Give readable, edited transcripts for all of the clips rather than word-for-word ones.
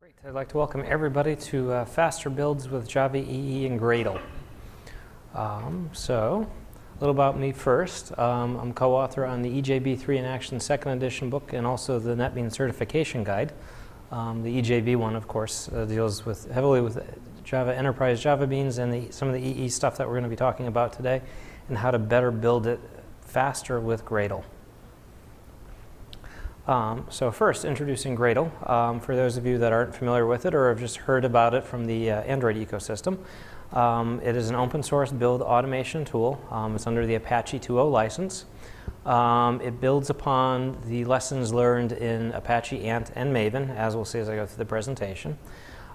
Great. I'd like to welcome everybody to Faster Builds with Java EE and Gradle. So, a little about me first. I'm co-author on the EJB3 in Action 2nd edition book and also the NetBeans certification guide. The EJB one, of course, deals heavily with Java Enterprise Java Beans and some of the EE stuff that we're going to be talking about today and how to better build it faster with Gradle. So first, introducing Gradle. For those of you that aren't familiar with it or have just heard about it from the Android ecosystem, it is an open source build automation tool. It's under the Apache 2.0 license. It builds upon the lessons learned in Apache Ant and Maven, as we'll see as I go through the presentation.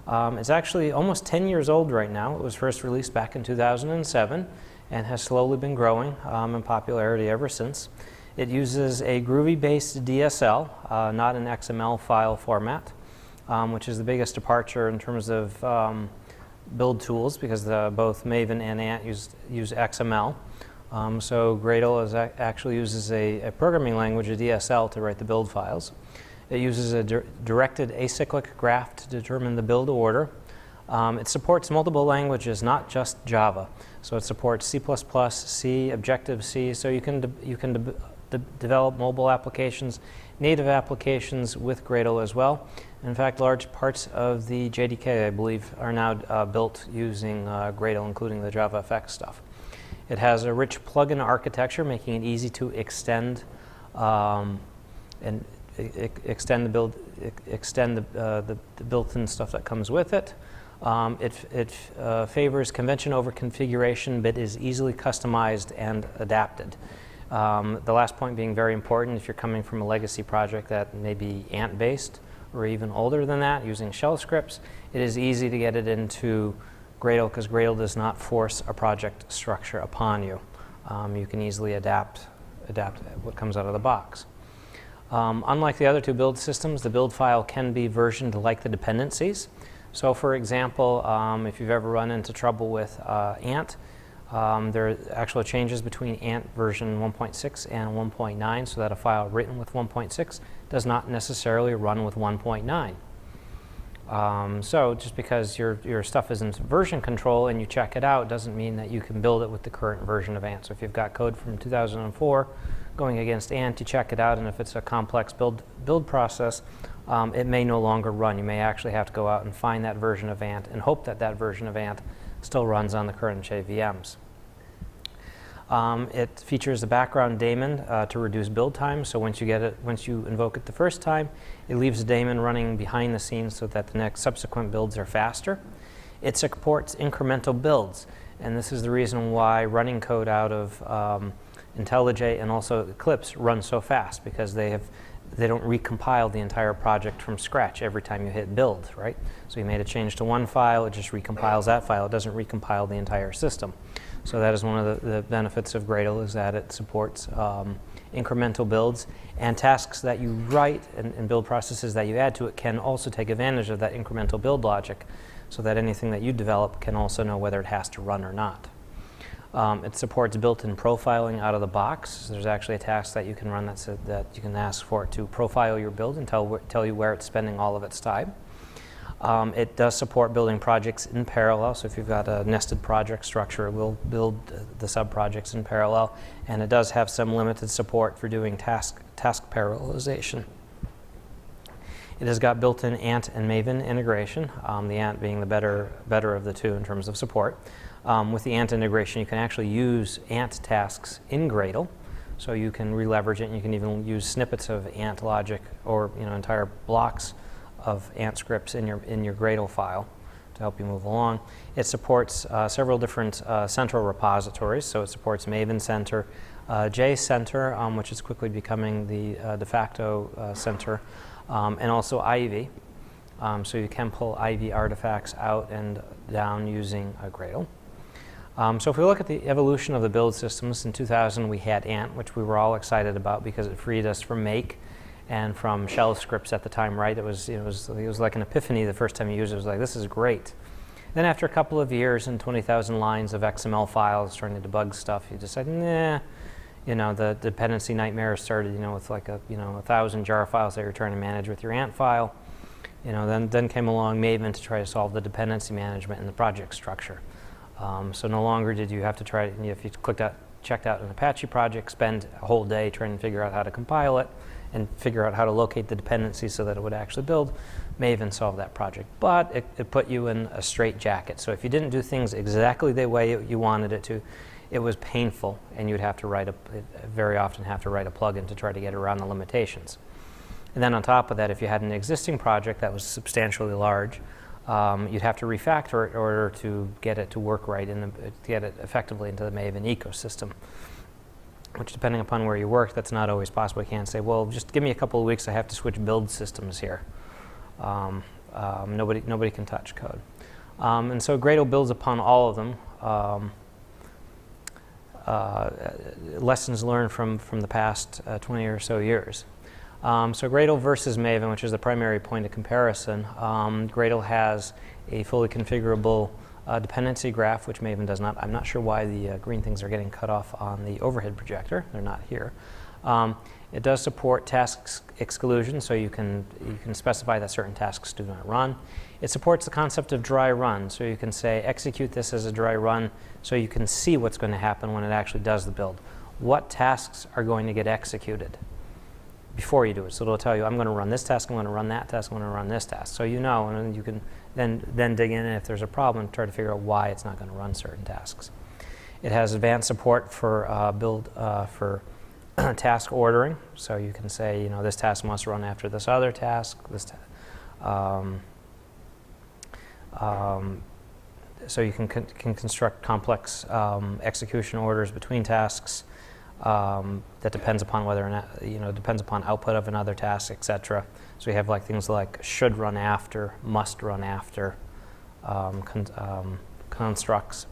It's actually almost 10 years old right now. It was first released back in 2007 and has slowly been growing in popularity ever since. It uses a Groovy-based DSL, not an XML file format, which is the biggest departure in terms of build tools because both Maven and Ant use XML. So Gradle actually uses a programming language, a DSL, to write the build files. It uses a directed acyclic graph to determine the build order. It supports multiple languages, not just Java. So it supports C++, C, Objective-C, so you can develop mobile applications, native applications with Gradle as well. In fact, large parts of the JDK, I believe, are now built using Gradle, including the JavaFX stuff. It has a rich plugin architecture, making it easy to extend extend the built-in stuff that comes with it. It favors convention over configuration, but is easily customized and adapted. The last point being very important if you're coming from a legacy project that may be Ant-based or even older than that, using shell scripts, it is easy to get it into Gradle because Gradle does not force a project structure upon you. You can easily adapt what comes out of the box. Unlike the other two build systems, the build file can be versioned like the dependencies. So for example, if you've ever run into trouble with Ant, there are actual changes between Ant version 1.6 and 1.9 so that a file written with 1.6 does not necessarily run with 1.9. So just because your stuff isn't version control and you check it out doesn't mean that you can build it with the current version of Ant. So if you've got code from 2004 going against Ant, you check it out, and if it's a complex build process, it may no longer run. You may actually have to go out and find that version of Ant and hope that that version of Ant still runs on the current JVMs. It features a background daemon to reduce build time. So once you invoke it the first time, it leaves a daemon running behind the scenes so that the next subsequent builds are faster. It supports incremental builds, and this is the reason why running code out of IntelliJ and also Eclipse runs so fast, because they don't recompile the entire project from scratch every time you hit build, right? So you made a change to one file, it just recompiles that file. It doesn't recompile the entire system. So that is one of the benefits of Gradle, is that it supports incremental builds, and tasks that you write and build processes that you add to it can also take advantage of that incremental build logic, so that anything that you develop can also know whether it has to run or not. It supports built-in profiling out of the box. There's actually a task that you can run that you can ask for it to profile your build and tell you where it's spending all of its time. It does support building projects in parallel, so if you've got a nested project structure, it will build the sub-projects in parallel, and it does have some limited support for doing task parallelization. It has got built-in Ant and Maven integration, the Ant being the better of the two in terms of support. With the Ant integration, you can actually use Ant tasks in Gradle, so you can re-leverage it, and you can even use snippets of Ant logic or entire blocks of Ant scripts in your Gradle file to help you move along. It supports several different central repositories, so it supports Maven Center, JCenter, which is quickly becoming the de facto center, and also IDE. So you can pull IDE artifacts out and down using Gradle. So if we look at the evolution of the build systems, in 2000 we had Ant, which we were all excited about because it freed us from make and from shell scripts at the time, right? It was like an epiphany the first time you used it. It was like, this is great. Then after a couple of years and 20,000 lines of XML files trying to debug stuff, you decide, nah, the dependency nightmare started, with like 1,000 jar files that you're trying to manage with your Ant file. Then came along Maven to try to solve the dependency management in the project structure. So no longer did you have to try, if you checked out an Apache project, spend a whole day trying to figure out how to compile it and figure out how to locate the dependencies so that it would actually build. Maven solved that project, but it put you in a straitjacket. So if you didn't do things exactly the way you wanted it to, it was painful, and you'd have to very often have to write a plugin to try to get around the limitations. And then on top of that, if you had an existing project that was substantially large, you'd have to refactor it in order to get it to work right, to get it effectively into the Maven ecosystem, which, depending upon where you work, that's not always possible. You can't say, well, just give me a couple of weeks, I have to switch build systems here. Nobody can touch code. And so Gradle builds upon all of them. Lessons learned from the past 20 or so years. So Gradle versus Maven, which is the primary point of comparison, Gradle has a fully configurable dependency graph, which Maven does not. I'm not sure why the green things are getting cut off on the overhead projector. They're not here. It does support task exclusion, so you can specify that certain tasks do not run. It supports the concept of dry run, so you can say execute this as a dry run so you can see what's going to happen when it actually does the build. What tasks are going to get executed before you do it? So it'll tell you, I'm going to run this task, I'm going to run that task, I'm going to run this task. So you know, and then you can then dig in, and if there's a problem, try to figure out why it's not going to run certain tasks. It has advanced support for for task ordering, so you can say, this task must run after this other task. So you can construct complex execution orders between tasks. That depends upon whether or not, depends upon output of another task, etc. So you have things like should run after, must run after constructs.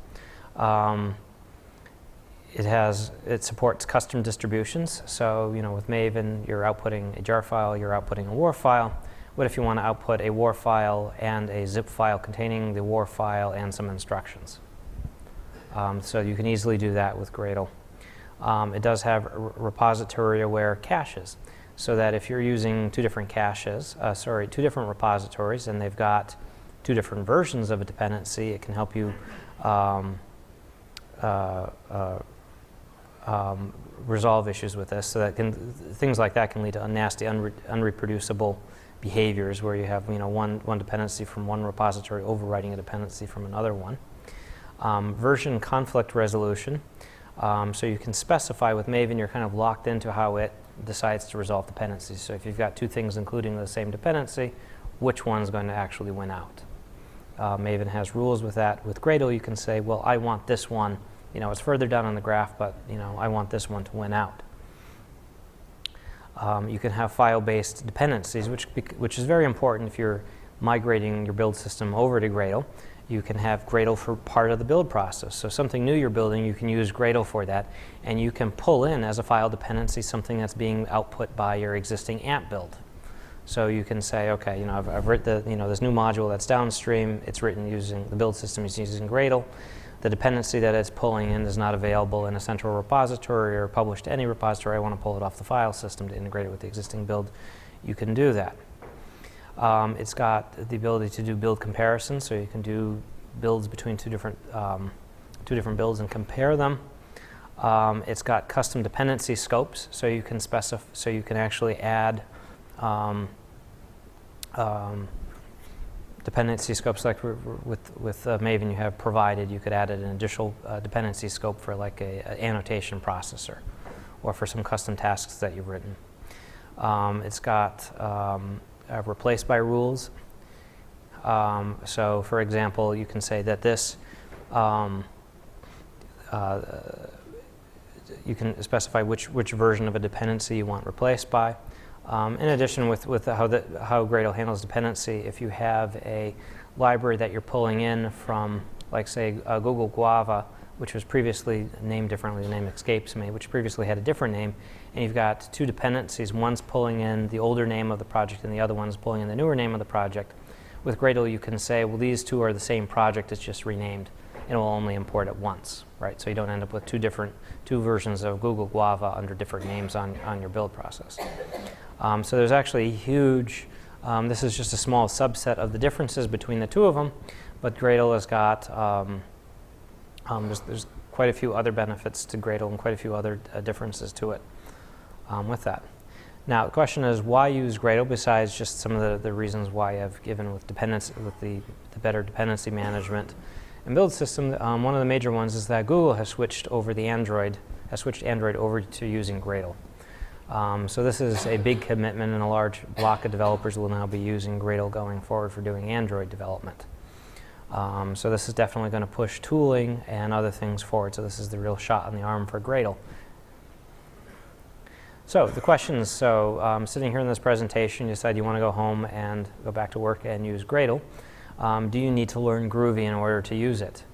It supports custom distributions. So with Maven, you're outputting a jar file, you're outputting a WAR file. What if you want to output a WAR file and a zip file containing the WAR file and some instructions? So you can easily do that with Gradle. It does have repository-aware caches, so that if you're using two different repositories, and they've got two different versions of a dependency, it can help you resolve issues with this. So that things like that can lead to nasty, unreproducible behaviors where you have one dependency from one repository overriding a dependency from another one. Version conflict resolution. So you can specify with Maven, you're kind of locked into how it decides to resolve dependencies. So if you've got two things including the same dependency, which one's going to actually win out? Maven has rules with that. With Gradle, you can say, well, I want this one. It's further down on the graph, but I want this one to win out. You can have file-based dependencies, which is very important if you're migrating your build system over to Gradle. You can have Gradle for part of the build process. So something new you're building, you can use Gradle for that, and you can pull in as a file dependency something that's being output by your existing Ant build. So you can say, okay, I've written this new module that's downstream. It's written using the build system is using Gradle. The dependency that it's pulling in is not available in a central repository or published to any repository. I want to pull it off the file system to integrate it with the existing build. You can do that. It's got the ability to do build comparisons, so you can do builds between two different builds and compare them. It's got custom dependency scopes, so you can actually add dependency scopes like with Maven you have provided. You could add an additional dependency scope for like an annotation processor or for some custom tasks that you've written. It's got replace by rules. So for example, you can say that this you can specify which version of a dependency you want replaced by. In addition, with how Gradle handles dependency, if you have a library that you're pulling in from, like say, Google Guava, which was previously named differently, the name escapes me, which previously had a different name, and you've got two dependencies, one's pulling in the older name of the project and the other one's pulling in the newer name of the project. With Gradle, you can say, well, these two are the same project, it's just renamed, and it will only import it once, right? So you don't end up with two versions of Google Guava under different names on your build process. So there's actually a huge This is just a small subset of the differences between the two of them, but Gradle has got, there's quite a few other benefits to Gradle and quite a few other differences to it with that. Now, the question is, why use Gradle besides just some of the reasons why I've given with dependency, with the better dependency management and build system. One of the major ones is that Google has switched Android over to using Gradle. So this is a big commitment, and a large block of developers will now be using Gradle going forward for doing Android development. So this is definitely going to push tooling and other things forward. So this is the real shot in the arm for Gradle. So the questions, sitting here in this presentation, you decide you want to go home and go back to work and use Gradle. Do you need to learn Groovy in order to use it?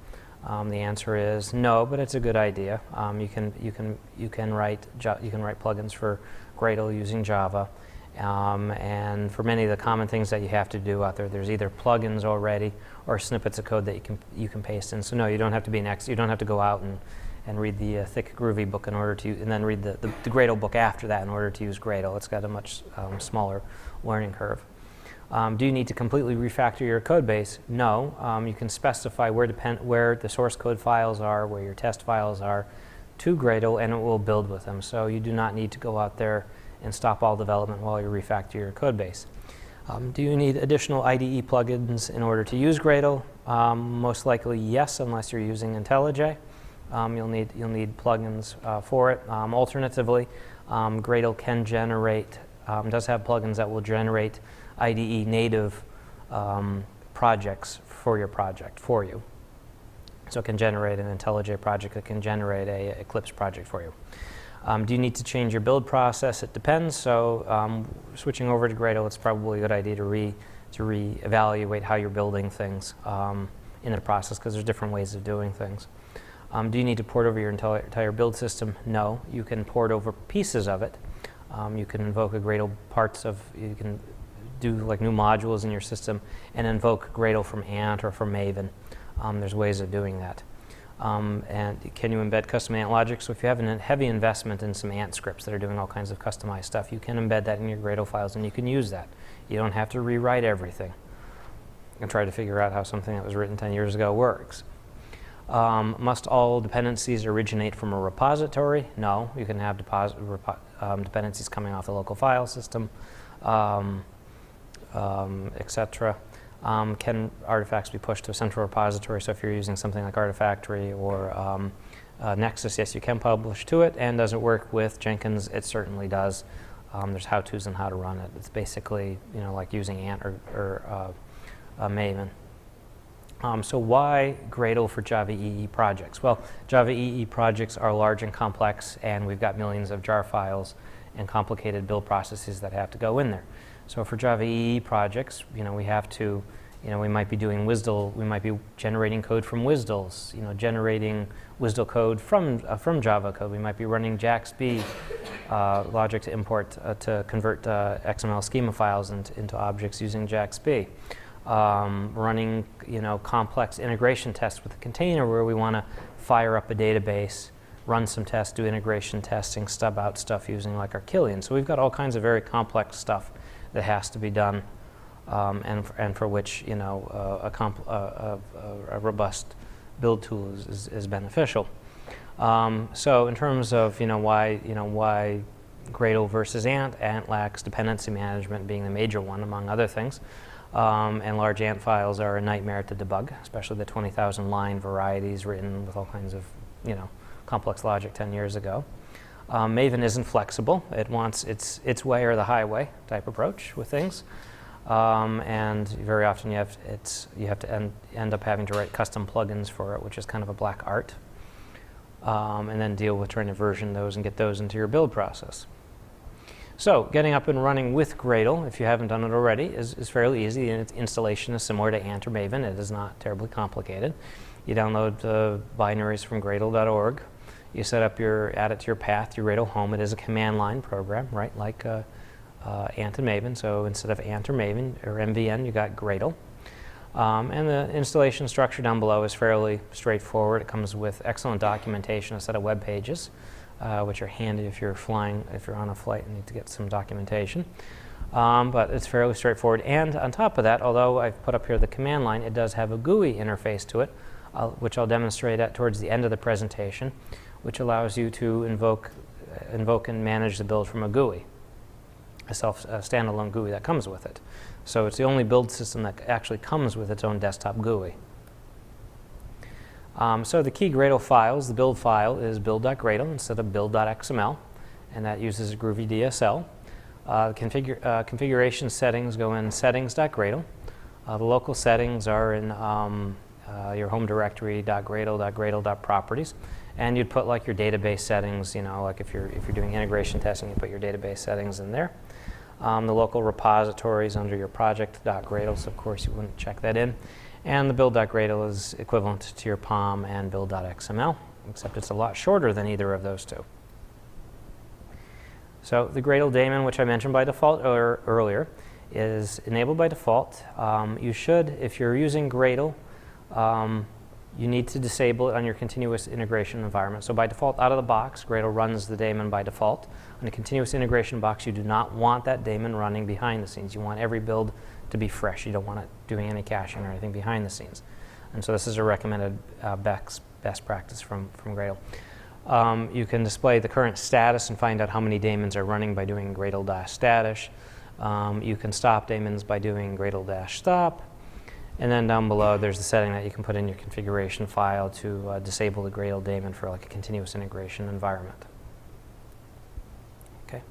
The answer is no, but it's a good idea. You can write plugins for Gradle using Java, and for many of the common things that you have to do out there, there's either plugins already or snippets of code that you can paste in. So no, you don't have to be you don't have to go out and read the thick Groovy book in order to, and then read the Gradle book after that in order to use Gradle. It's got a much smaller learning curve. Do you need to completely refactor your code base? No. You can specify where the source code files are, where your test files are to Gradle, and it will build with them. So you do not need to go out there and stop all development while you refactor your code base. Do you need additional IDE plugins in order to use Gradle? Most likely yes, unless you're using IntelliJ. You'll need plugins for it. Alternatively, Gradle can generate, does have plugins that will generate IDE native projects for your project for you. So it can generate an IntelliJ project, it can generate an Eclipse project for you. Do you need to change your build process? It depends. So switching over to Gradle, it's probably a good idea to re-evaluate how you're building things in the process, because there's different ways of doing things. Do you need to port over your entire build system? No. You can port over pieces of it. You can invoke a Gradle you can do like new modules in your system and invoke Gradle from Ant or from Maven. There's ways of doing that. And can you embed custom Ant logic? So if you have a heavy investment in some Ant scripts that are doing all kinds of customized stuff, you can embed that in your Gradle files and you can use that. You don't have to rewrite everything and try to figure out how something that was written 10 years ago works. Must all dependencies originate from a repository? No. You can have dependencies coming off the local file system, etc. Can artifacts be pushed to a central repository? So if you're using something like Artifactory or Nexus, yes, you can publish to it. And does it work with Jenkins? It certainly does. There's how-tos on how to run it. It's basically, like using Ant or Maven. So why Gradle for Java EE projects? Well, Java EE projects are large and complex, and we've got millions of jar files and complicated build processes that have to go in there. So for Java EE projects, we have to, we might be doing WSDL, we might be generating code from WSDLs, generating WSDL code from Java code. We might be running JAX-WS logic to import, to convert XML schema files into objects using JAX-WS. Running complex integration tests with a container where we want to fire up a database, run some tests, do integration testing, stub out stuff using like Archillion. So we've got all kinds of very complex stuff that has to be done, and for which a robust build tool is beneficial. So in terms of why Gradle versus Ant, Ant lacks dependency management being the major one among other things. And large Ant files are a nightmare to debug, especially the 20,000 line varieties written with all kinds of, complex logic 10 years ago. Maven isn't flexible. It wants its way or the highway type approach with things. And very often you have to end up having to write custom plugins for it, which is kind of a black art. And then deal with trying to version those and get those into your build process. So getting up and running with Gradle, if you haven't done it already, is fairly easy, and its installation is similar to Ant or Maven. It is not terribly complicated. You download the binaries from Gradle.org. You add it to your path, your Gradle home. It is a command line program, right, like Ant and Maven. So instead of Ant or Maven or MVN, you got Gradle. And the installation structure down below is fairly straightforward. It comes with excellent documentation, a set of web pages, which are handy if you're on a flight and need to get some documentation. but it's fairly straightforward. And on top of that, although I've put up here the command line, it does have a GUI interface to it, which I'll demonstrate at towards the end of the presentation, which allows you to invoke and manage the build from a GUI, a standalone GUI that comes with it. So it's the only build system that actually comes with its own desktop GUI. So the key Gradle files, the build file is build.gradle instead of build.xml, and that uses a groovy DSL. Configuration settings go in settings.gradle. The local settings are in your home directory .gradle.properties, and you'd put like your database settings. You know, like if you're doing integration testing, you put your database settings in there. The local repositories under your project.gradle, so of course you wouldn't check that in. And the build.gradle is equivalent to your POM and build.xml, except it's a lot shorter than either of those two. So the Gradle Daemon, which I mentioned by default earlier, is enabled by default. You should, if you're using Gradle, you need to disable it on your continuous integration environment. So by default, out of the box, Gradle runs the daemon by default. On a continuous integration box, you do not want that daemon running behind the scenes. You want every build to be fresh. You don't want it doing any caching or anything behind the scenes. And so this is a recommended best practice from Gradle. You can display the current status and find out how many daemons are running by doing Gradle-status. You can stop daemons by doing Gradle-stop. And then down below, there's the setting that you can put in your configuration file to disable the Gradle daemon for like a continuous integration environment. Okay.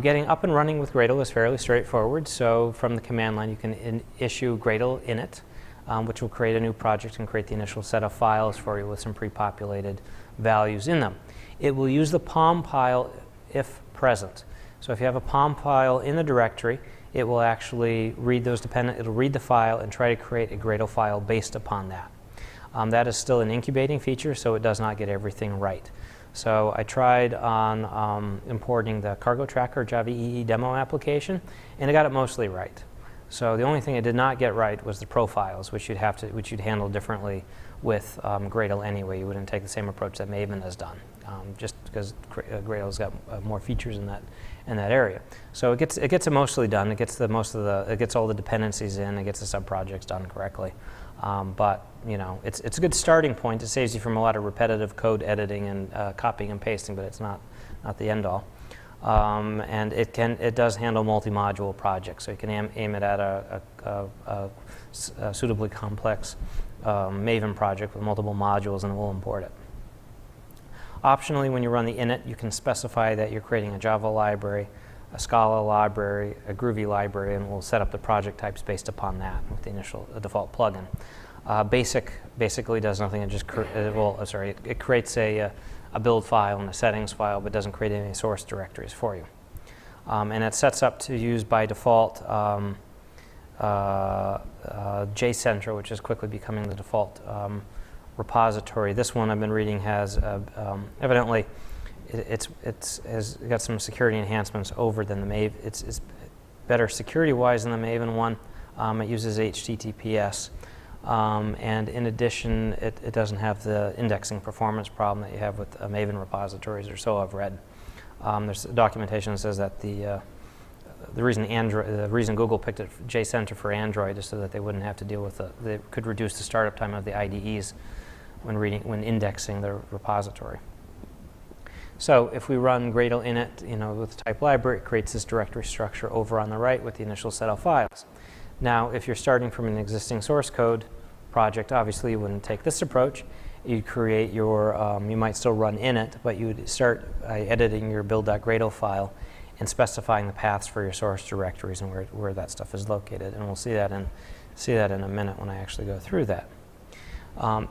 Getting up and running with Gradle is fairly straightforward. So from the command line, you can issue Gradle init, which will create a new project and create the initial set of files for you with some pre-populated values in them. It will use the POM file if present. So if you have a POM file in the directory, it will actually read those it'll read the file and try to create a Gradle file based upon that. That is still an incubating feature, so it does not get everything right. So I tried on importing the cargo tracker Java EE demo application, and it got it mostly right. So the only thing it did not get right was the profiles, which you'd handle differently with Gradle anyway. You wouldn't take the same approach that Maven has done, just because Gradle's got more features in that area. So it gets it mostly done. It gets it gets all the dependencies in. It gets the subprojects done correctly. But you know, it's a good starting point. It saves you from a lot of repetitive code editing and copying and pasting, but it's not the end all. And it does handle multi-module projects, so you can aim it at a suitably complex Maven project with multiple modules, and it will import it. Optionally, when you run the init, you can specify that you're creating a Java library, a Scala library, a Groovy library, and we'll set up the project types based upon that with the initial default plugin. Basically does nothing. It just it creates a build file and a settings file, but doesn't create any source directories for you. And it sets up to use by default JCenter, which is quickly becoming the default repository. This one I've been reading has evidently it's got some security enhancements over than the Maven. It's better security-wise than the Maven one. It uses HTTPS. And in addition, it doesn't have the indexing performance problem that you have with Maven repositories, or so I've read. There's documentation that says that the reason Google picked it JCenter for Android is so that they wouldn't have to deal with they could reduce the startup time of the IDEs when indexing the repository. So if we run Gradle init, with the type library, it creates this directory structure over on the right with the initial set of files. Now, if you're starting from an existing source code project, obviously you wouldn't take this approach. You'd create your, you might still run init, but you would start by editing your build.gradle file and specifying the paths for your source directories and where that stuff is located. And we'll see that in a minute when I actually go through that.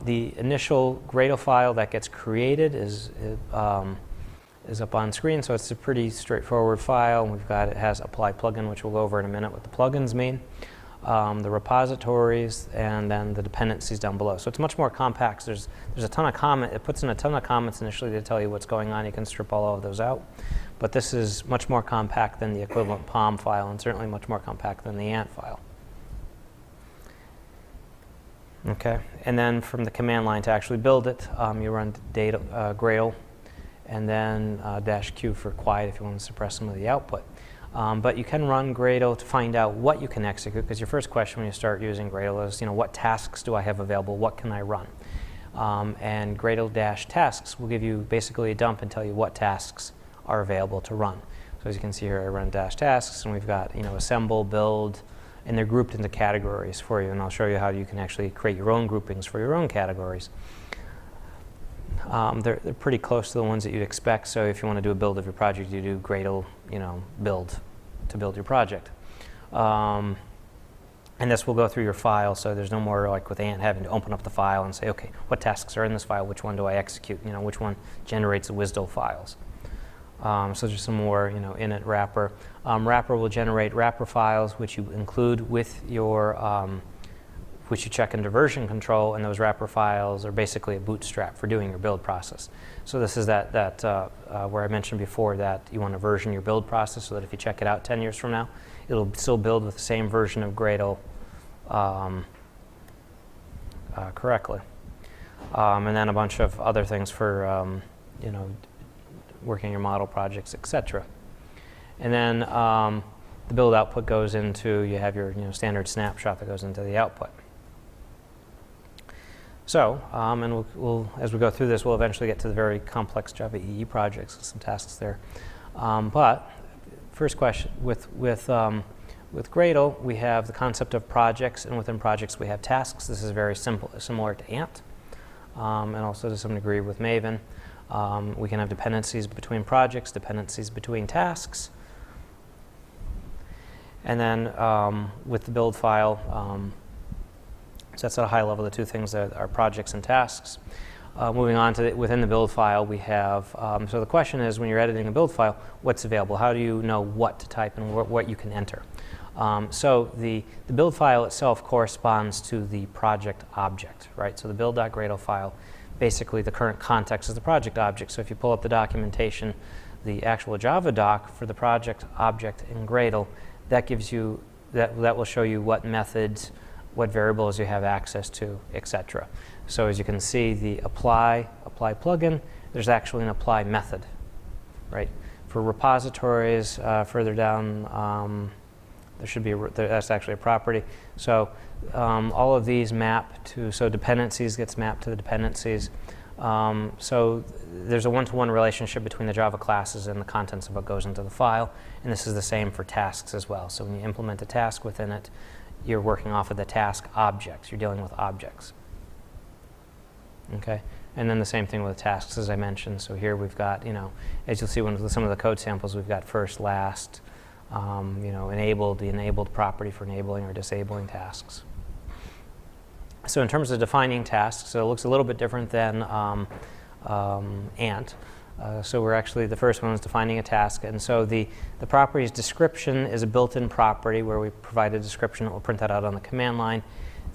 The initial Gradle file that gets created is up on screen, so it's a pretty straightforward file. It has apply plugin, which we'll go over in a minute what the plugins mean, the repositories, and then the dependencies down below. So it's much more compact. There's a ton of comment. It puts in a ton of comments initially to tell you what's going on. You can strip all of those out. But this is much more compact than the equivalent POM file, and certainly much more compact than the Ant file. Okay, and then from the command line to actually build it, you run Gradle, and then -Q for quiet if you want to suppress some of the output. But you can run Gradle to find out what you can execute, because your first question when you start using Gradle is, what tasks do I have available? What can I run? And Gradle-tasks will give you basically a dump and tell you what tasks are available to run. So as you can see here, I run -tasks, and we've got assemble, build, and they're grouped into categories for you. And I'll show you how you can actually create your own groupings for your own categories. They're pretty close to the ones that you'd expect. So if you want to do a build of your project, you do Gradle, build to build your project. And this will go through your file, so there's no more like with Ant having to open up the file and say, okay, what tasks are in this file? Which one do I execute? Which one generates the WSDL files? So there's some more, init wrapper. Wrapper will generate wrapper files, which you include with your, which you check into version control, and those wrapper files are basically a bootstrap for doing your build process. So this is that where I mentioned before that you want to version your build process so that if you check it out 10 years from now, it'll still build with the same version of Gradle correctly. And then a bunch of other things for, working your model projects, etc. And then the build output goes into, you have your standard snapshot that goes into the output. So, and we'll, as we go through this, we'll eventually get to the very complex Java EE projects with some tasks there. But first question, with Gradle, we have the concept of projects, and within projects we have tasks. This is very simple, similar to Ant, and also to some degree with Maven. We can have dependencies between projects, dependencies between tasks. And then with the build file, so that's at a high level the two things that are projects and tasks. Moving on to within the build file, we have, so the question is when you're editing a build file, what's available? How do you know what to type and what you can enter? So the build file itself corresponds to the project object, right? So the build.gradle file, basically the current context is the project object. So if you pull up the documentation, the actual Java doc for the project object in Gradle, that gives you, that will show you what methods, what variables you have access to, etc. So as you can see, the apply plugin, there's actually an apply method, right? For repositories, further down, there should be, that's actually a property. So all of these map to, so dependencies gets mapped to the dependencies. So there's a one-to-one relationship between the Java classes and the contents of what goes into the file. And this is the same for tasks as well. So when you implement a task within it, you're working off of the task objects. You're dealing with objects. Okay? And then the same thing with tasks, as I mentioned. So here we've got, as you'll see with some of the code samples, we've got first, last, enabled, the enabled property for enabling or disabling tasks. So in terms of defining tasks, so it looks a little bit different than Ant. So we're actually, the first one is defining a task. And so the property's description is a built-in property where we provide a description that will print that out on the command line.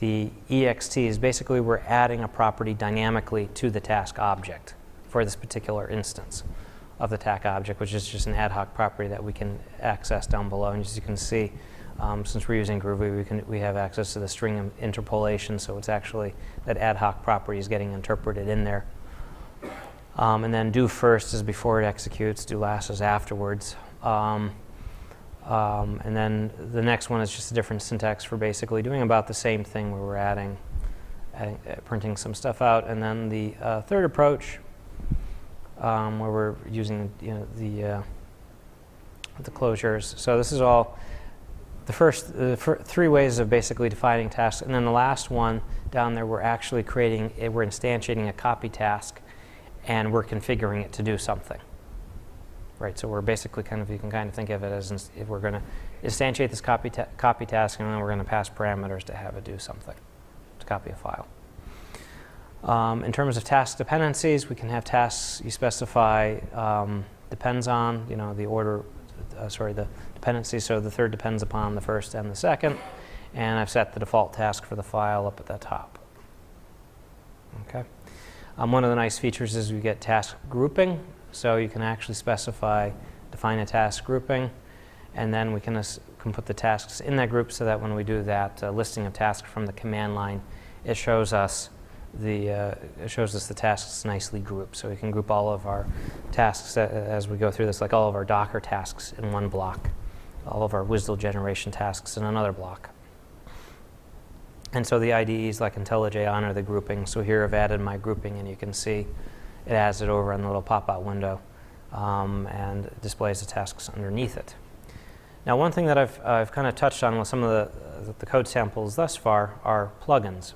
The ext is basically we're adding a property dynamically to the task object for this particular instance of the task object, which is just an ad hoc property that we can access down below. And as you can see, since we're using Groovy, we have access to the string interpolation, so it's actually that ad hoc property is getting interpreted in there. And then do first is before it executes, do last is afterwards. And then the next one is just a different syntax for basically doing about the same thing where we're printing some stuff out. And then the third approach, where we're using the closures. So this is all the first three ways of basically defining tasks. And then the last one down there, we're actually we're instantiating a copy task, and we're configuring it to do something, right? So we're basically you can kind of think of it as if we're going to instantiate this copy task, and then we're going to pass parameters to have it do something, to copy a file. In terms of task dependencies, we can have tasks you specify depends on, the order, the dependency. So the third depends upon the first and the second. And I've set the default task for the file up at the top. Okay. One of the nice features is we get task grouping. So you can actually define a task grouping, and then we can put the tasks in that group so that when we do that listing of tasks from the command line, it shows us the tasks nicely grouped. So we can group all of our tasks as we go through this, like all of our Docker tasks in one block. all of our WSDL generation tasks in another block. And so the IDEs like IntelliJ honor the grouping. So here I've added my grouping, and you can see it adds it over in the little pop-out window and displays the tasks underneath it. Now, one thing that I've kind of touched on with some of the code samples thus far are plugins.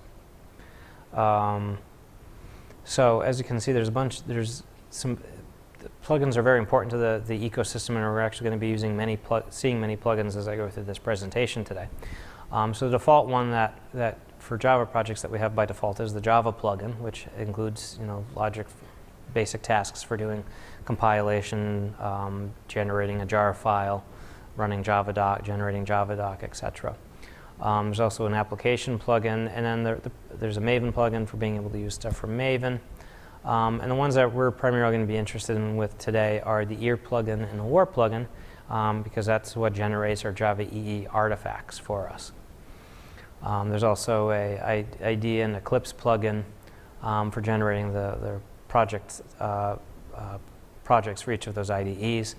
So as you can see, there's some plugins are very important to the ecosystem, and we're actually going to be using seeing many plugins as I go through this presentation today. So the default one that for Java projects that we have by default is the Java plugin, which includes logic, basic tasks for doing compilation, generating a jar file, running Javadoc, generating Javadoc, etc. There's also an application plugin, and then there's a Maven plugin for being able to use stuff from Maven. And the ones that we're primarily going to be interested in with today are the ear plugin and the war plugin, because that's what generates our Java EE artifacts for us. There's also a IDE and Eclipse plugin for generating the projects for each of those IDEs.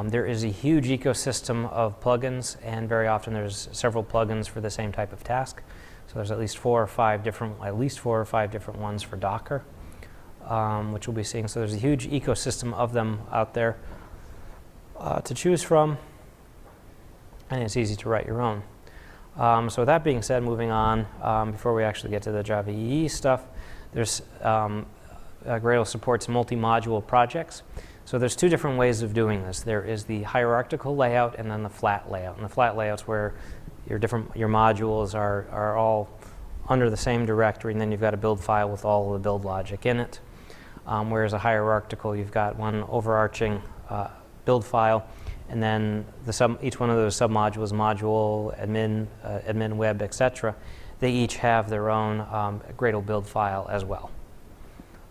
There is a huge ecosystem of plugins, and very often there's several plugins for the same type of task. So there's at least four or five different ones for Docker, which we'll be seeing. So there's a huge ecosystem of them out there to choose from, and it's easy to write your own. So with that being said, moving on, before we actually get to the Java EE stuff, there's Gradle supports multi-module projects. So there's two different ways of doing this. There is the hierarchical layout and then the flat layout. And the flat layout's where your modules are all under the same directory, and then you've got a build file with all of the build logic in it. Whereas a hierarchical, you've got one overarching build file, and then each one of those submodules, module, admin web, etc., they each have their own Gradle build file as well.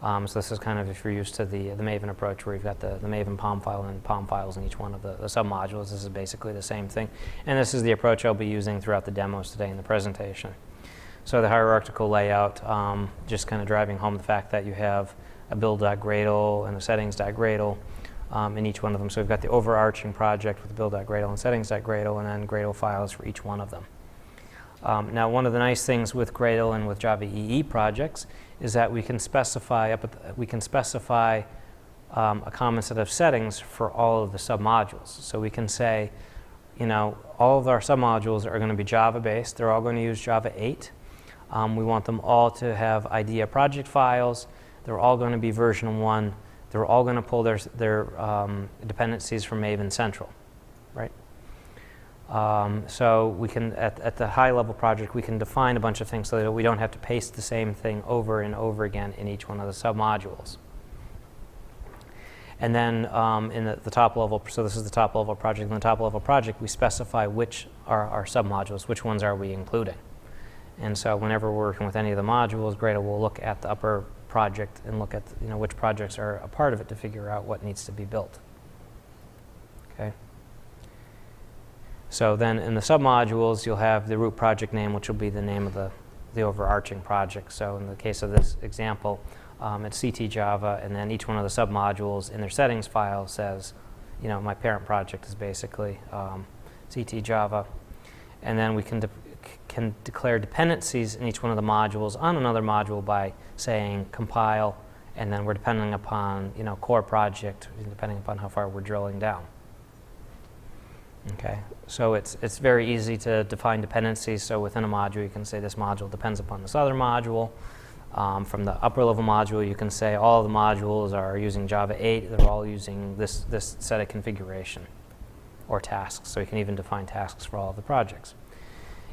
So this is kind of, if you're used to the Maven approach, where you've got the Maven POM file and POM files in each one of the submodules. This is basically the same thing. And this is the approach I'll be using throughout the demos today in the presentation. So the hierarchical layout, just kind of driving home the fact that you have a build.gradle and a settings.gradle in each one of them. So we've got the overarching project with the build.gradle and settings.gradle, and then Gradle files for each one of them. Now, one of the nice things with Gradle and with Java EE projects is that we can specify a common set of settings for all of the submodules. So we can say, all of our submodules are going to be Java-based. They're all going to use Java 8. We want them all to have IDEA project files. They're all going to be version 1. They're all going to pull their dependencies from Maven Central, right? So we can, at the high-level project, we can define a bunch of things so that we don't have to paste the same thing over and over again in each one of the submodules. And then in the top level, so this is the top level project. In the top level project, we specify which are our submodules, which ones are we including. And so whenever we're working with any of the modules, Gradle will look at the upper project and look at which projects are a part of it to figure out what needs to be built. Okay. So then in the submodules, you'll have the root project name, which will be the name of the overarching project. So in the case of this example, it's CT Java, and then each one of the submodules in their settings file says, my parent project is basically CT Java. And then we can declare dependencies in each one of the modules on another module by saying compile, and then we're depending upon, core project, depending upon how far we're drilling down. Okay, so it's very easy to define dependencies. So within a module, you can say this module depends upon this other module. From the upper level module, you can say all of the modules are using Java 8. They're all using this set of configuration or tasks. So you can even define tasks for all of the projects.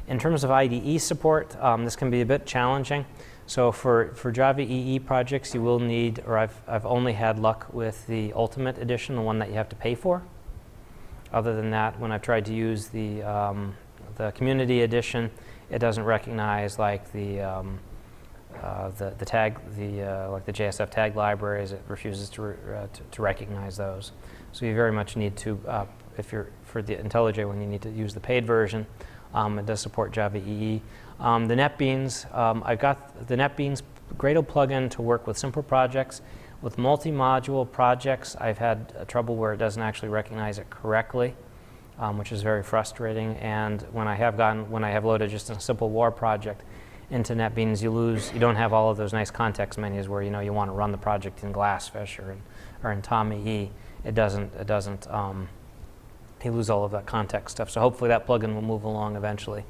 In terms of IDE support, this can be a bit challenging. So for Java EE projects, you will need, or I've only had luck with the Ultimate Edition, the one that you have to pay for. Other than that, when I've tried to use the Community Edition, it doesn't recognize like the tag, like the JSF tag libraries. It refuses to recognize those. So you very much need to, if you're for the IntelliJ one, you need to use the paid version. It does support Java EE. The NetBeans, I've got the NetBeans Gradle plugin to work with simple projects. With multi-module projects, I've had trouble where it doesn't actually recognize it correctly. which is very frustrating. And when I have loaded just a simple war project into NetBeans, you don't have all of those nice context menus where you want to run the project in Glassfish or in Tommy E. You lose all of that context stuff. So hopefully that plugin will move along eventually.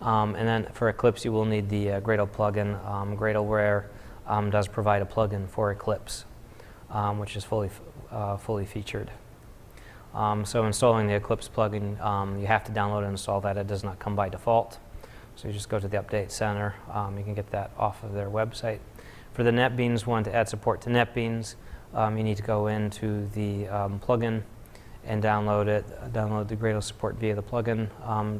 And then for Eclipse, you will need the Gradle plugin. Gradleware does provide a plugin for Eclipse, which is fully featured. So installing the Eclipse plugin, you have to download and install that. It does not come by default. So you just go to the Update Center. You can get that off of their website. For the NetBeans one, to add support to NetBeans, you need to go into the plugin and download the Gradle support via the plugin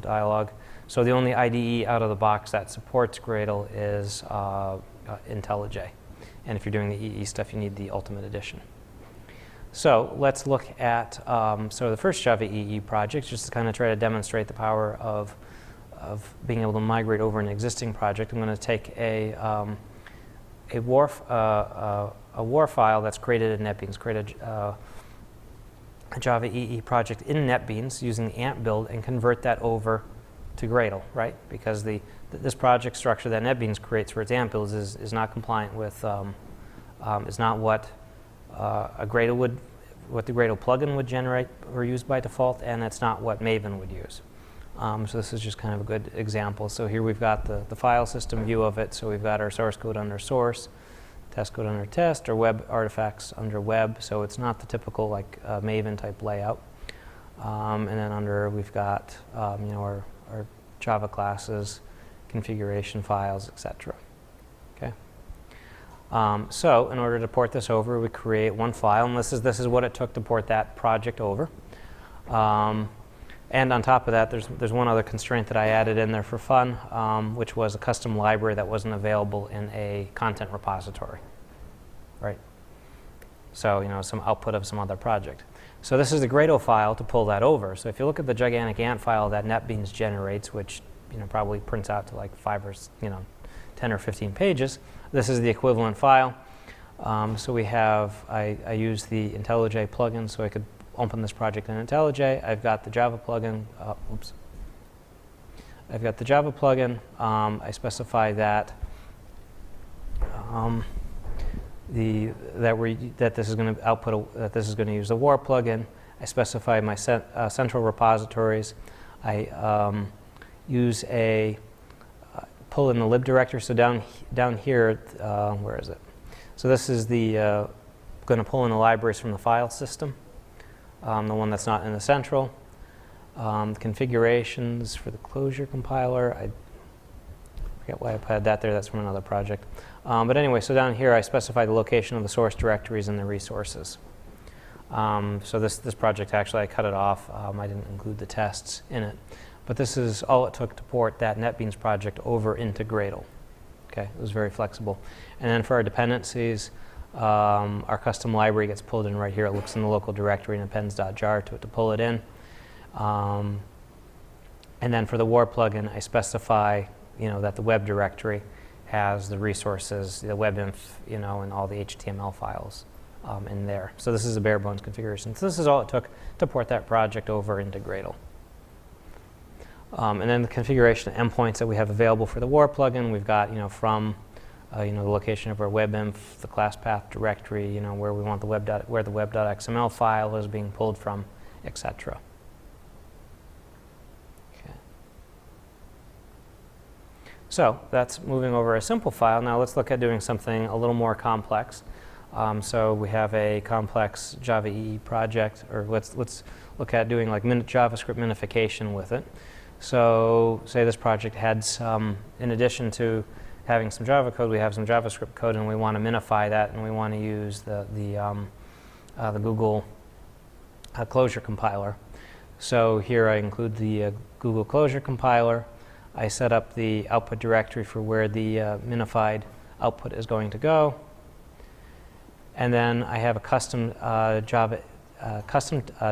dialog. So the only IDE out of the box that supports Gradle is IntelliJ. And if you're doing the EE stuff, you need the Ultimate Edition. So let's look at the first Java EE project, just to kind of try to demonstrate the power of being able to migrate over an existing project. I'm going to take a war file that's created in NetBeans, create a Java EE project in NetBeans using the Ant build and convert that over to Gradle, right? Because this project structure that NetBeans creates for its Ant builds is not compliant with, is not what the Gradle plugin would generate or use by default, and it's not what Maven would use. So this is just kind of a good example. So here we've got the file system view of it. So we've got our source code under source, test code under test, or web artifacts under web. So it's not the typical like Maven type layout. And then under we've got our Java classes, configuration files, etc. Okay. So in order to port this over, we create one file, and this is what it took to port that project over. And on top of that, there's one other constraint that I added in there for fun, which was a custom library that wasn't available in a content repository, right? So some output of some other project. So this is the Gradle file to pull that over. So if you look at the gigantic Ant file that NetBeans generates, which probably prints out to like 10 or 15 pages, this is the equivalent file. So we have I use the IntelliJ plugin, so I could open this project in IntelliJ. I've got the Java plugin. I've got the Java plugin. I specify that that this is going to output that this is going to use the war plugin. I specify my central repositories. I use a pull in the lib directory. So down here, where is it? So this is the going to pull in the libraries from the file system. The one that's not in the central. The configurations for the closure compiler. I forget why I put that there. That's from another project. But anyway, so down here I specify the location of the source directories and the resources. So this project actually I cut it off. I didn't include the tests in it. But this is all it took to port that NetBeans project over into Gradle. Okay, it was very flexible. And then for our dependencies, our custom library gets pulled in right here. It looks in the local directory and appends.jar to pull it in. And then for the war plugin, I specify that the web directory has the resources, the webinf, and all the HTML files in there. So this is a bare bones configuration. So this is all it took to port that project over into Gradle. And then the configuration endpoints that we have available for the war plugin, we've got from the location of our webinf, the class path directory, where we want where the web.xml file is being pulled from, etc. Okay. So that's moving over a simple file. Now let's look at doing something a little more complex. So we have a complex Java EE project, or let's look at doing like JavaScript minification with it. So say this project had some, in addition to having some Java code, we have some JavaScript code, and we want to minify that, and we want to use the Google closure compiler. So here I include the Google closure compiler. I set up the output directory for where the minified output is going to go, and then I have a custom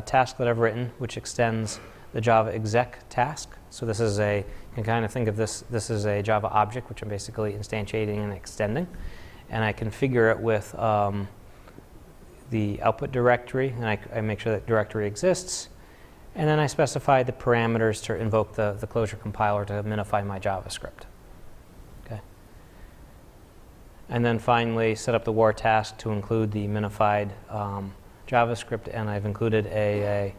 task that I've written, which extends the Java exec task. So this is you can kind of think of this is a Java object, which I'm basically instantiating and extending. And I configure it with the output directory, and I make sure that directory exists. And then I specify the parameters to invoke the closure compiler to minify my JavaScript. Okay. And then finally, set up the war task to include the minified JavaScript, and I've included a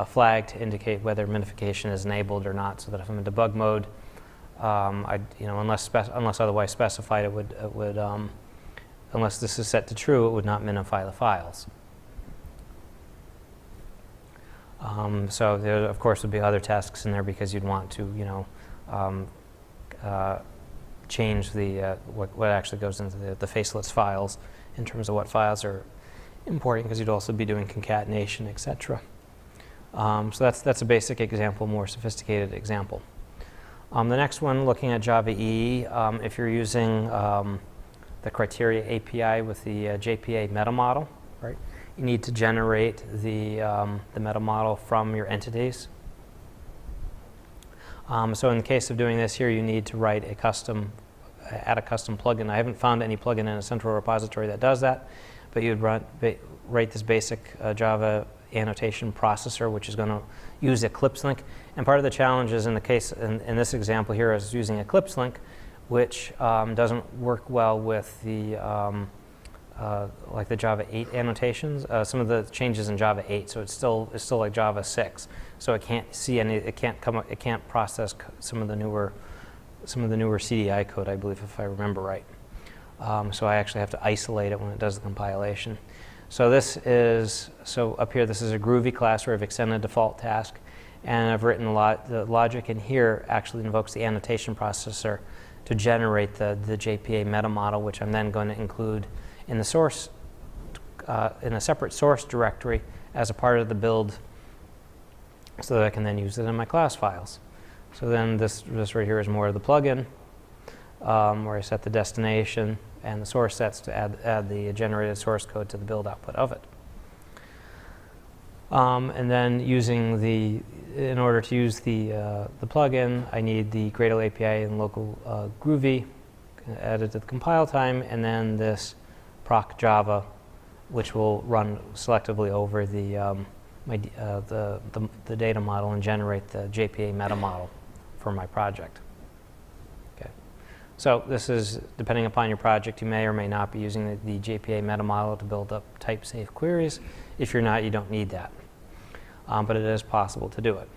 flag to indicate whether minification is enabled or not, so that if I'm in debug mode, unless otherwise specified, it would unless this is set to true, it would not minify the files. So there, of course, would be other tasks in there because you'd want to, change the what actually goes into the faceless files in terms of what files are importing, because you'd also be doing concatenation, etc. So that's a basic example, more sophisticated example. The next one, looking at Java EE, if you're using the criteria API with the JPA Meta-Model, right? You need to generate the meta-model from your entities. So in the case of doing this here, you need to write a add a custom plugin. I haven't found any plugin in a central repository that does that, but you'd write this basic Java annotation processor, which is going to use Eclipse Link. And part of the challenge is in this example here is using Eclipse Link, which doesn't work well with the like the Java 8 annotations. Some of the changes in Java 8, so it's still like Java 6. So it can't see any. It can't process some of the newer CDI code, I believe, if I remember right. So I actually have to isolate it when it does the compilation. So up here, this is a Groovy class where I've extended default task, and I've written the logic in here actually invokes the annotation processor to generate the JPA Meta-Model, which I'm then going to include in the source, in a separate source directory as a part of the build, so that I can then use it in my class files. So then this right here is more of the plugin, where I set the destination and the source sets to add the generated source code to the build output of it. And then in order to use the plugin, I need the Gradle API and local Groovy added to the compile time, and then this proc Java, which will run selectively over the data model and generate the JPA Meta-Model for my project. Okay. So this is, depending upon your project, you may or may not be using the JPA Meta-Model to build up type-safe queries. If you're not, you don't need that. But it is possible to do it.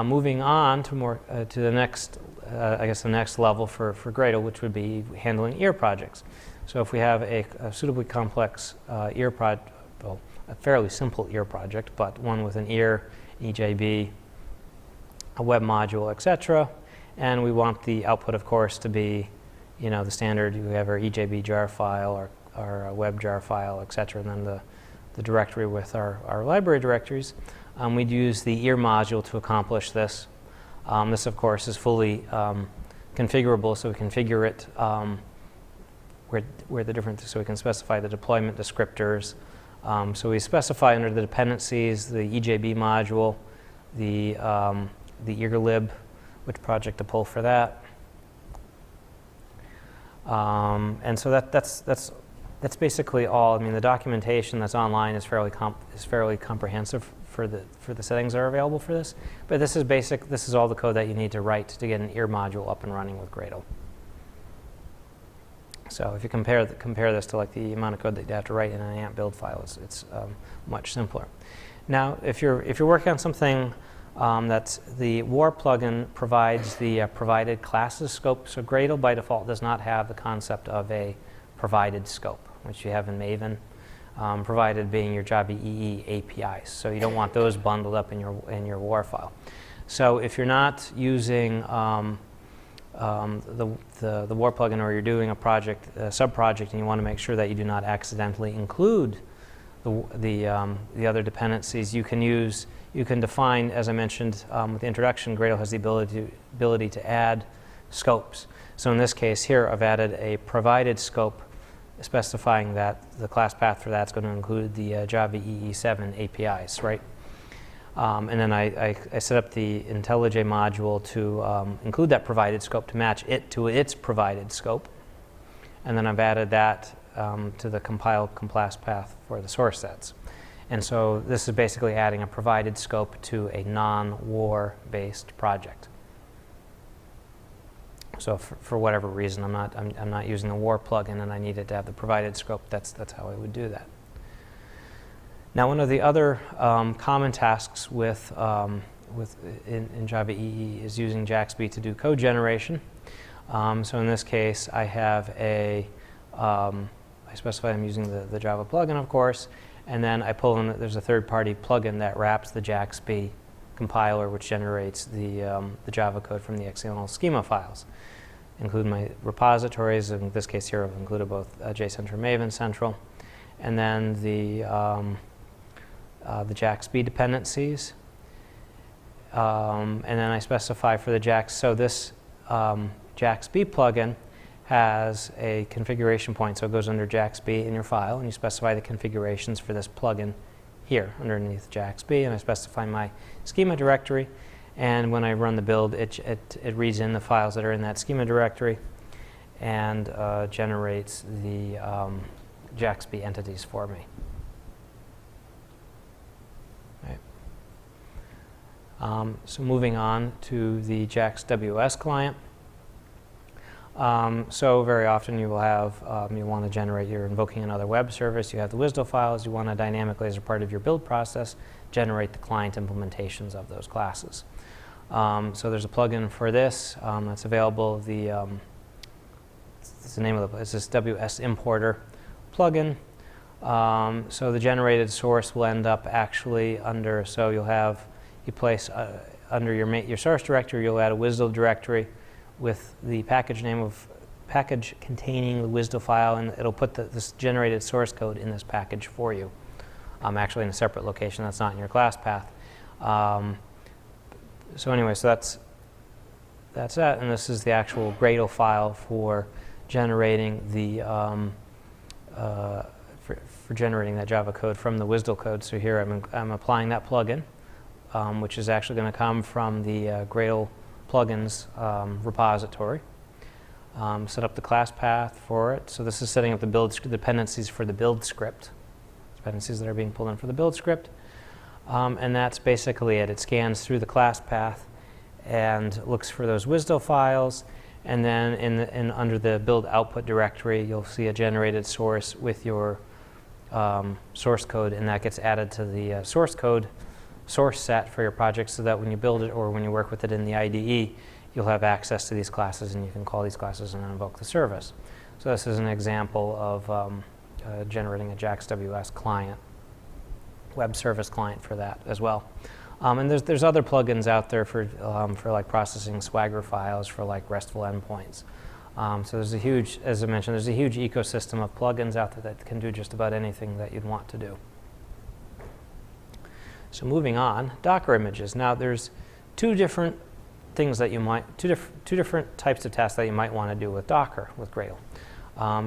Moving on to the next, I guess the next level for Gradle, which would be handling ear projects. So if we have a suitably complex ear project, well, a fairly simple ear project, but one with an ear, EJB, a web module, etc., and we want the output, of course, to be, the standard. We have our EJB jar file, our web jar file, etc., and then the directory with our library directories. We'd use the ear module to accomplish this. This, of course, is fully configurable, so we configure it where the different, so we can specify the deployment descriptors. So we specify under the dependencies the EJB module, the earlib, which project to pull for that. And so that's basically all. I mean, the documentation that's online is fairly comprehensive for the settings that are available for this. But this is basic. This is all the code that you need to write to get an ear module up and running with Gradle. So if you compare this to like the amount of code that you have to write in an Ant build file, it's much simpler. Now, if you're working on something that's the war plugin provides the provided classes scope. So Gradle by default does not have the concept of a provided scope, which you have in Maven, provided being your Java EE APIs. So you don't want those bundled up in your war file. So if you're not using the war plugin, or you're doing a sub-project, and you want to make sure that you do not accidentally include the other dependencies, you can define, as I mentioned with the introduction, Gradle has the ability to add scopes. So in this case here, I've added a provided scope specifying that the class path for that's going to include the Java EE7 APIs, right? And then I set up the IntelliJ module to include that provided scope to match it to its provided scope. And then I've added that to the compile class path for the source sets. And so this is basically adding a provided scope to a non-war-based project. So for whatever reason, I'm not using the war plugin, and I needed to have the provided scope. That's how I would do that. Now, one of the other common tasks in Java EE is using JAX-B to do code generation. So in this case, I have I specify I'm using the Java plugin, of course, and then I pull in, there's a third-party plugin that wraps the JAX-B compiler, which generates the Java code from the XML schema files. Include my repositories. In this case here, I've included both JCentral and Maven Central, and then the JAX-B dependencies. And then I specify for the JAX. So this JAX-B plugin has a configuration point, so it goes under JAX-B in your file, and you specify the configurations for this plugin here underneath JAX-B, and I specify my schema directory. And when I run the build, it reads in the files that are in that schema directory and generates the JAX-B entities for me. Right. So moving on to the JAX-WS client. So very often you will have, you want to generate, you're invoking another web service, you have the WSDL files, you want to dynamically, as a part of your build process, generate the client implementations of those classes. So there's a plugin for this that's available. It's the name of it's this WS importer plugin. So the generated source will end up actually under, so you place under your source directory, you'll add a WSDL directory with the package name of package containing the WSDL file, and it'll put this generated source code in this package for you. Actually in a separate location that's not in your class path. So anyway, so that's that, and this is the actual Gradle file for generating the for generating that Java code from the WSDL code. So here I'm applying that plugin, which is actually going to come from the Gradle plugins repository. Set up the class path for it. So this is setting up the dependencies for the build script, dependencies that are being pulled in for the build script. And that's basically it. It scans through the class path and looks for those WSDL files. And then under the build output directory, you'll see a generated source with your source code, and that gets added to the source set for your project, so that when you build it or when you work with it in the IDE, you'll have access to these classes, and you can call these classes and invoke the service. So this is an example of generating a JAX-WS client, web service client for that as well. And there's other plugins out there for like processing Swagger files for like RESTful endpoints. So there's a huge, as I mentioned, there's a huge ecosystem of plugins out there that can do just about anything that you'd want to do. So moving on, Docker images. Now there's two different things that you might, two different types of tasks that you might want to do with Docker, with Gradle.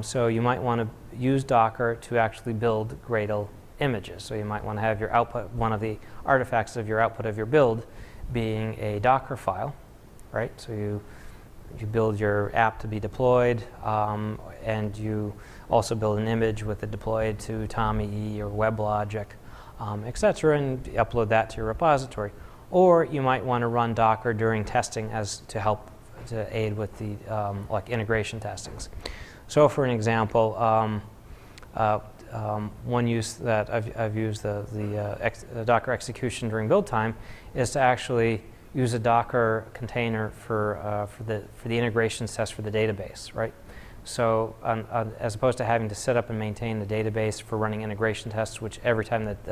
So you might want to use Docker to actually build Gradle images. So you might want to have your output, one of the artifacts of your output of your build being a Docker file, right? So you build your app to be deployed, and you also build an image with it deployed to Tommy or WebLogic, etc., and upload that to your repository. Or you might want to run Docker during testing to aid with the like integration testings. So for an example, one use that I've used the Docker execution during build time is to actually use a Docker container for the integrations test for the database, right? So as opposed to having to set up and maintain the database for running integration tests, which every time that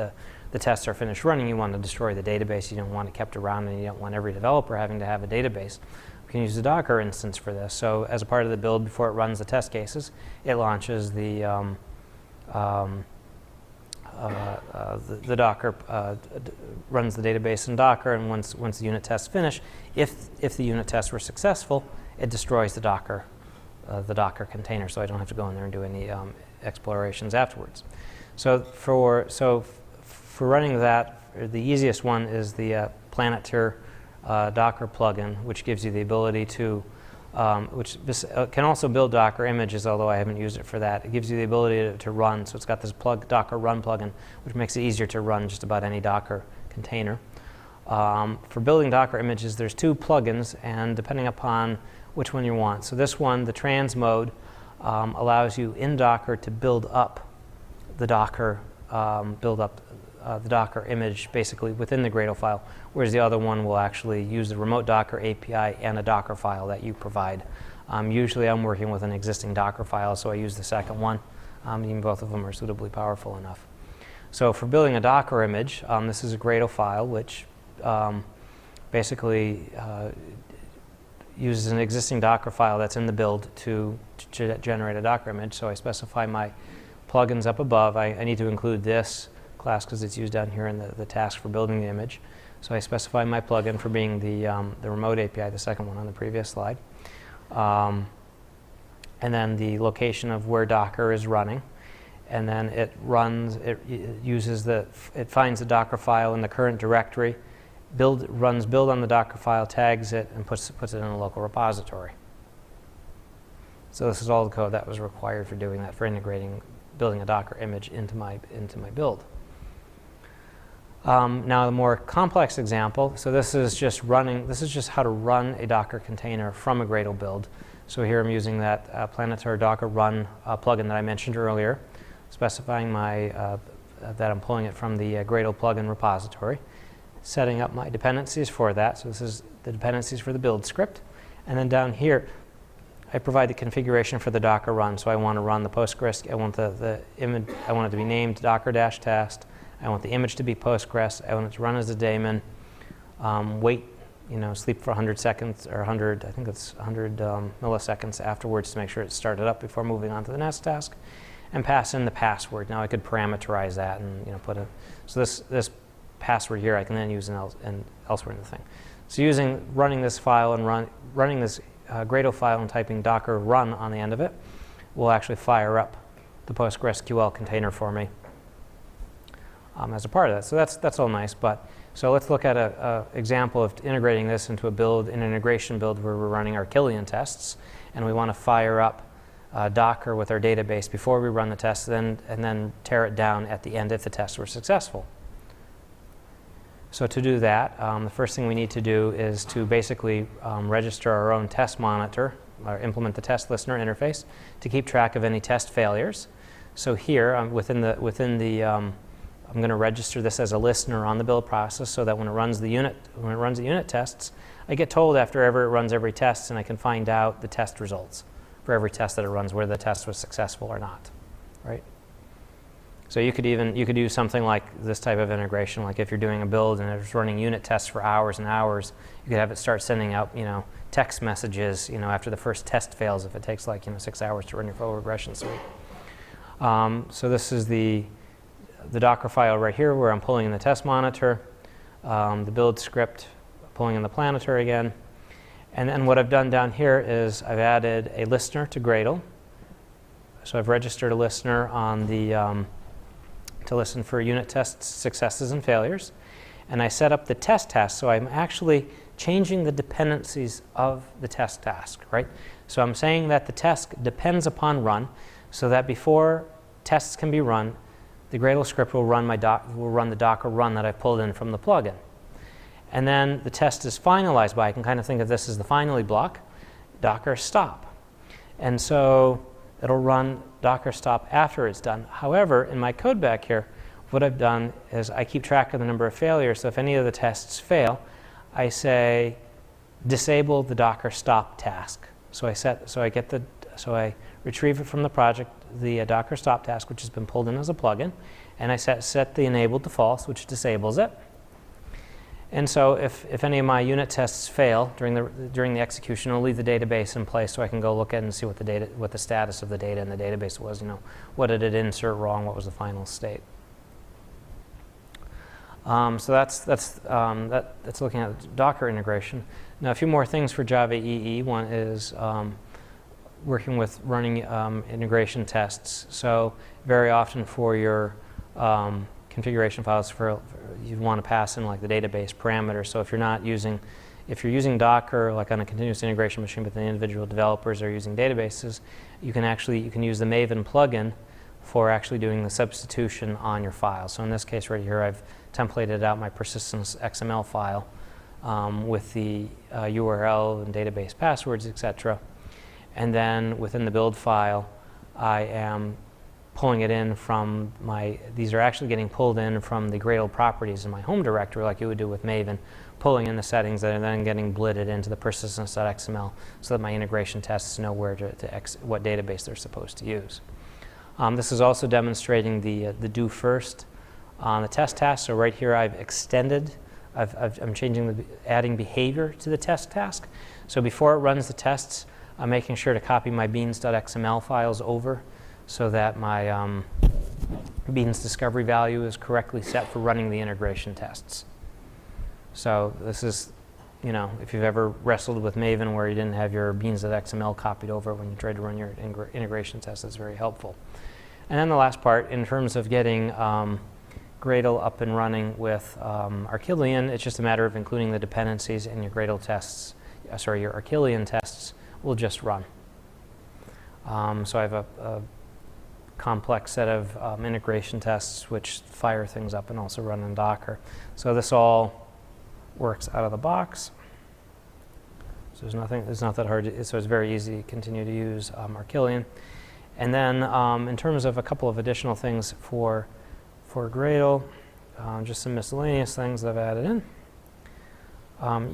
the tests are finished running, you want to destroy the database. You don't want it kept around, and you don't want every developer having to have a database. We can use the Docker instance for this. So as a part of the build, before it runs the test cases, it launches the Docker, runs the database in Docker, and once the unit tests finish, if the unit tests were successful, it destroys the Docker container, so I don't have to go in there and do any explorations afterwards. So for running that, the easiest one is the Planeteer Docker plugin, which gives you the ability to which can also build Docker images, although I haven't used it for that. It gives you the ability to run, so it's got this Docker run plugin, which makes it easier to run just about any Docker container. For building Docker images, there's 2 plugins, and depending upon which one you want. So this one, the trans mode, allows you in Docker to build up the Docker the Docker image basically within the Gradle file, whereas the other one will actually use the remote Docker API and a Docker file that you provide. Usually I'm working with an existing Docker file, so I use the second one. Even both of them are suitably powerful enough. So for building a Docker image, this is a Gradle file, which basically uses an existing Docker file that's in the build to generate a Docker image. So I specify my plugins up above. I need to include this class because it's used down here in the task for building the image. So I specify my plugin for being the remote API, the second one on the previous slide. And then the location of where Docker is running. And then it finds the Docker file in the current directory, runs build on the Docker file, tags it, and puts it in a local repository. So this is all the code that was required for doing that, for building a Docker image into my build. Now the more complex example, so this is just how to run a Docker container from a Gradle build. So here I'm using that Planetary Docker Run plugin that I mentioned earlier, specifying that I'm pulling it from the Gradle plugin repository, setting up my dependencies for that. So this is the dependencies for the build script. And then down here, I provide the configuration for the Docker run. So I want to run the Postgres. I want the image. I want it to be named Docker-test. I want the image to be Postgres. I want it to run as a daemon. Wait, sleep for 100 seconds or 100. I think it's 100 milliseconds afterwards to make sure it's started up before moving on to the next task, and pass in the password. Now I could parameterize that and so this password here I can then use elsewhere in the thing. So running this file and running this Gradle file and typing Docker run on the end of it will actually fire up the PostgreSQL container for me as a part of that. So that's all nice. So let's look at an example of integrating this into an integration build where we're running our Killian tests, and we want to fire up Docker with our database before we run the test, and then tear it down at the end if the tests were successful. So to do that, the first thing we need to do is to basically register our own test monitor, or implement the test listener interface to keep track of any test failures. So here, I'm going to register this as a listener on the build process, so that when it runs the unit tests, I get told after it runs every test, and I can find out the test results for every test that it runs, whether the test was successful or not, right? So you could do something like this type of integration, like if you're doing a build and it's running unit tests for hours and hours, you could have it start sending out, text messages, after the first test fails, if it takes 6 hours to run your full regression suite. So this is the Docker file right here where I'm pulling in the test monitor, the build script, pulling in the Planetary again. And then what I've done down here is I've added a listener to Gradle. So I've registered a listener on to listen for unit tests, successes, and failures. And I set up the test task, so I'm actually changing the dependencies of the test task, right? So I'm saying that the task depends upon run, so that before tests can be run, the Gradle script will run the Docker run that I pulled in from the plugin. And then the test is finalized by, I can kind of think of this as the finally block, Docker stop. And so it'll run Docker stop after it's done. However, in my code back here, what I've done is I keep track of the number of failures. So if any of the tests fail, I say disable the Docker stop task. So I retrieve it from the project, the Docker stop task, which has been pulled in as a plugin, and I set the enabled to false, which disables it. And so if any of my unit tests fail during the execution, I'll leave the database in place so I can go look at it and see what the status of the data in the database was. What did it insert wrong? What was the final state? So that's looking at Docker integration. Now a few more things for Java EE. One is working with running integration tests. So very often for your configuration files, you want to pass in the database parameters. So if you're not using If you're using Docker, like on a continuous integration machine, but the individual developers are using databases, you can use the Maven plugin for actually doing the substitution on your file. So in this case right here, I've templated out my persistence XML file with the URL and database passwords, etc. And then within the build file, I am pulling it in from these are actually getting pulled in from the Gradle properties in my home directory like you would do with Maven, pulling in the settings that are then getting blitted into the persistence.xml so that my integration tests know what database they're supposed to use. This is also demonstrating the do first on the test task. So right here I've extended, I'm adding behavior to the test task. So before it runs the tests, I'm making sure to copy my beans.xml files over so that my beans discovery value is correctly set for running the integration tests. So this is, if you've ever wrestled with Maven where you didn't have your beans.xml copied over when you tried to run your integration tests, that's very helpful. And then the last part, in terms of getting Gradle up and running with Archillion, it's just a matter of including the dependencies in your Gradle tests. Your Archillion tests will just run. So I have a complex set of integration tests which fire things up and also run in Docker. So this all works out of the box. So it's not that hard, so it's very easy to continue to use Archillion. And then in terms of a couple of additional things for Gradle, just some miscellaneous things that I've added in.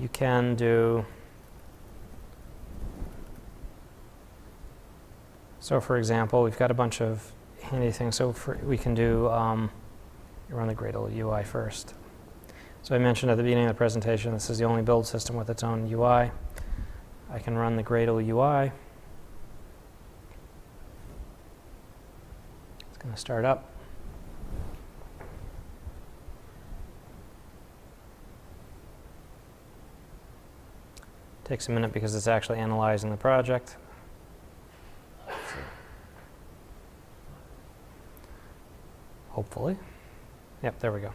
You can do, so for example, we've got a bunch of handy things. So we can do, run the Gradle UI first. So I mentioned at the beginning of the presentation, this is the only build system with its own UI. I can run the Gradle UI. It's going to start up. Takes a minute because it's actually analyzing the project. Hopefully. Yep, there we go.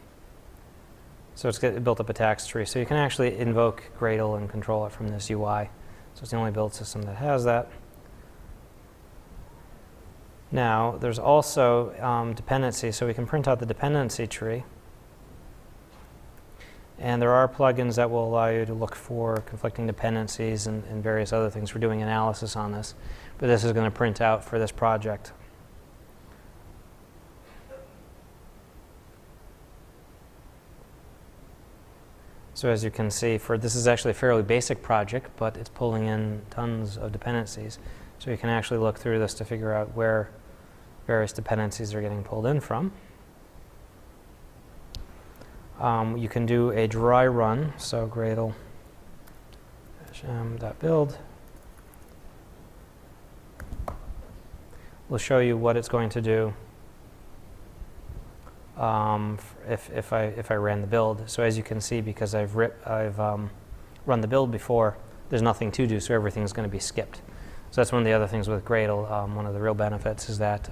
So it built up a tax tree. So you can actually invoke Gradle and control it from this UI. So it's the only build system that has that. Now, there's also dependencies. So we can print out the dependency tree. And there are plugins that will allow you to look for conflicting dependencies and various other things. We're doing analysis on this. But this is going to print out for this project. So as you can see, this is actually a fairly basic project, but it's pulling in tons of dependencies. So you can actually look through this to figure out where various dependencies are getting pulled in from. You can do a dry run, so Gradle-m.build will show you what it's going to do if I ran the build. So as you can see, because I've run the build before, there's nothing to do, so everything's going to be skipped. So that's one of the other things with Gradle. One of the real benefits is that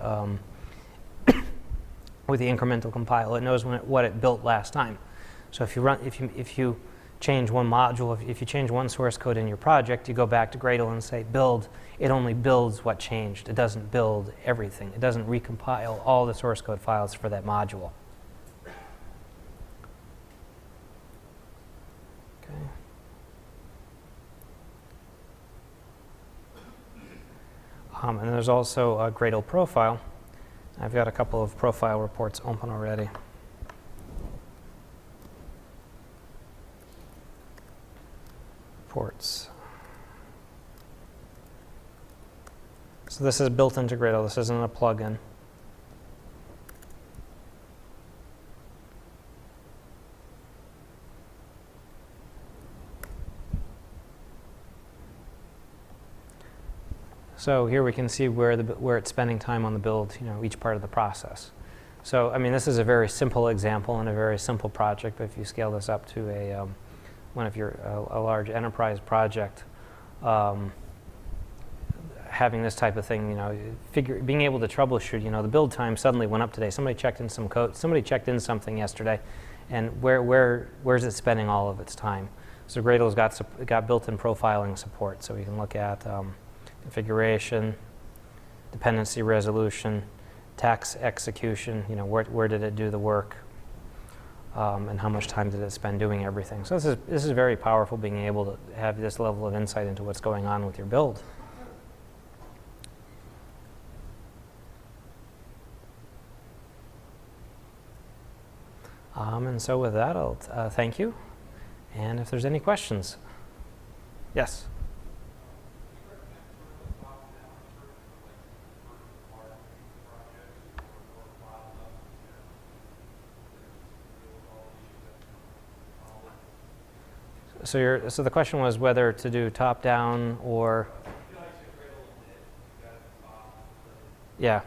with the incremental compile, it knows what it built last time. So if you change one module, if you change one source code in your project, you go back to Gradle and say build. It only builds what changed. It doesn't build everything. It doesn't recompile all the source code files for that module. Okay. And then there's also a Gradle profile. I've got a couple of profile reports open already. Reports. So this is built into Gradle. This isn't a plugin. So here we can see where it's spending time on the build, each part of the process. So I mean, this is a very simple example and a very simple project. But if you scale this up to a large enterprise project, having this type of thing, being able to troubleshoot, the build time suddenly went up today. Somebody checked in some code. Somebody checked in something yesterday, and where's it spending all of its time? So Gradle's got built-in profiling support, so we can look at configuration, dependency resolution, tax execution, where did it do the work, and how much time did it spend doing everything. So this is very powerful, being able to have this level of insight into what's going on with your build. And so with that, I'll thank you. And if there's any questions. Yes? So the question was whether to do top-down or... Yeah.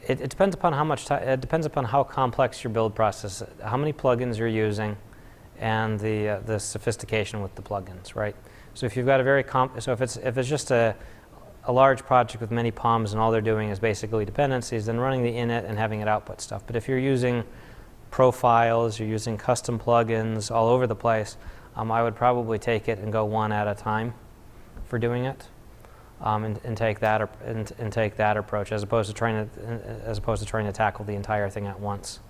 It depends upon how much time. It depends upon how complex your build process is, how many plugins you're using, and the sophistication with the plugins, right? So if you've got a very if it's just a large project with many POMs and all they're doing is basically dependencies, then running the init and having it output stuff. But if you're using profiles, you're using custom plugins all over the place, I would probably take it and go one at a time for doing it. And take that approach as opposed to trying to tackle the entire thing at once.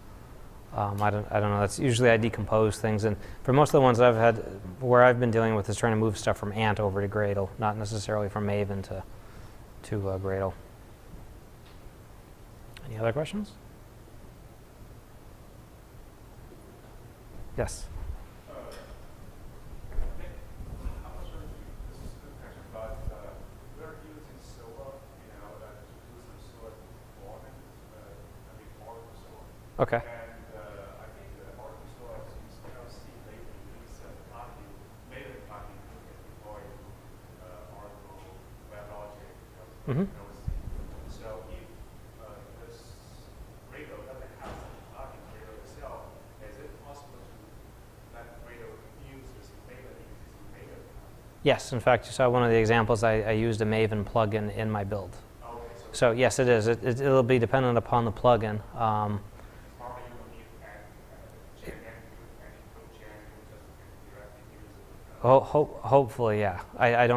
I don't know. That's usually I decompose things, and for most of the ones I've had, where I've been dealing with is trying to move stuff from Ant over to Gradle, not necessarily from Maven to Gradle. Any other questions? Yes. Okay. And I think the artificial is see lately use plugin, Maven plugin to deploy Oracle WebLogic. So if this Gradle doesn't have such a plugin, Gradle itself, is it possible to let Gradle use this Maven existing Maven plugin? Yes, in fact, you saw one of the examples. I used a Maven plugin in my build. Okay, so yes, it is. It'll be dependent upon the plugin. Hopefully, yeah. I've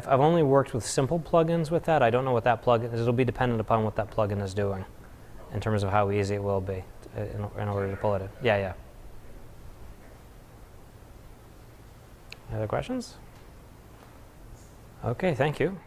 only worked with simple plugins with that. I don't know what that plugin is. It'll be dependent upon what that plugin is doing in terms of how easy it will be in order to pull it in. Yeah. Any other questions? Okay, thank you.